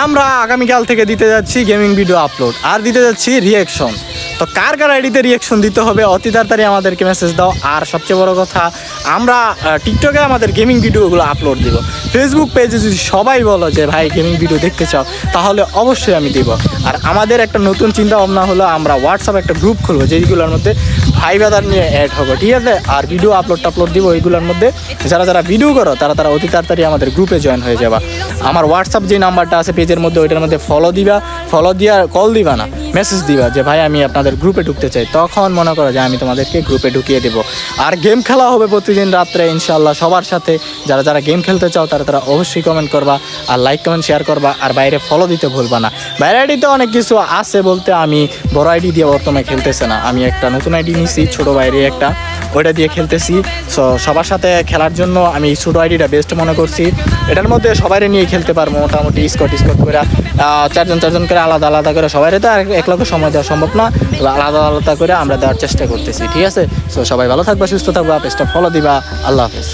আমরা আগামীকাল থেকে দিতে যাচ্ছি গেমিং ভিডিও আপলোড আর দিতে যাচ্ছি রিয়াকশন। তো কার কার আইডিতে রিয়াকশন দিতে হবে অতি তাড়াতাড়ি আমাদেরকে মেসেজ দাও। আর সবচেয়ে বড় কথা, আমরা টিকটকে আমাদের গেমিং ভিডিওগুলো আপলোড দিব। ফেসবুক পেজে যদি সবাই বলো যে ভাই গেমিং ভিডিও দেখতে চাও, তাহলে অবশ্যই আমি দিব। আর আমাদের একটা নতুন চিন্তা ভাবনা হলো, আমরা হোয়াটসঅ্যাপ একটা গ্রুপ খুলবো যেগুলোর মধ্যে ভাই বাদার নিয়ে অ্যাড হবে, ঠিক আছে? আর ভিডিও আপলোড দিব ওইগুলোর মধ্যে। যারা যারা ভিডিও করো তারা অতি তাড়াতাড়ি আমাদের গ্রুপে জয়েন হয়ে যাবা। আমার হোয়াটসঅ্যাপ যে নাম্বারটা আছে পেজের মধ্যে, ওইটার মধ্যে ফলো দিয়া কল দিবা না, মেসেজ দিবা যে ভাই আমি আপনাদের গ্রুপে ঢুকতে চাই। তখন মনে করো যে আমি তোমাদেরকে গ্রুপে ঢুকিয়ে দেবো। আর গেম খেলা হবে প্রতিদিন রাত্রে ইনশাল্লাহ সবার সাথে। যারা যারা গেম খেলতে চাও তারা অবশ্যই কমেন্ট করবা, আর লাইক কমেন্ট শেয়ার করবা, আর বাইরে ফলো দিতে ভুলবা না। বাইরে আইডিতে অনেক কিছু আছে বলতে, আমি বড় আইডি দিয়ে বর্তমানে খেলতেছে না, আমি একটা নতুন আইডি নিয়েছি ছোটো বাইরে একটা, ওইটা দিয়ে খেলতেছি। সো সবার সাথে খেলার জন্য আমি ছোটো আইডিটা বেস্ট মনে করছি। এটার মধ্যে সবাই নিয়ে খেলতে পারবো মোটামুটি স্কট করে, চারজন করে আলাদা করে। সবাই তো আর এক লক্ষ সময় দেওয়া সম্ভব না, আলাদা করে আমরা দেওয়ার চেষ্টা করতেছি, ঠিক আছে? সো সবাই ভালো থাকবা, সুস্থ থাকবা, পেজটা ফলো দিবা। আল্লাহ হাফেজ।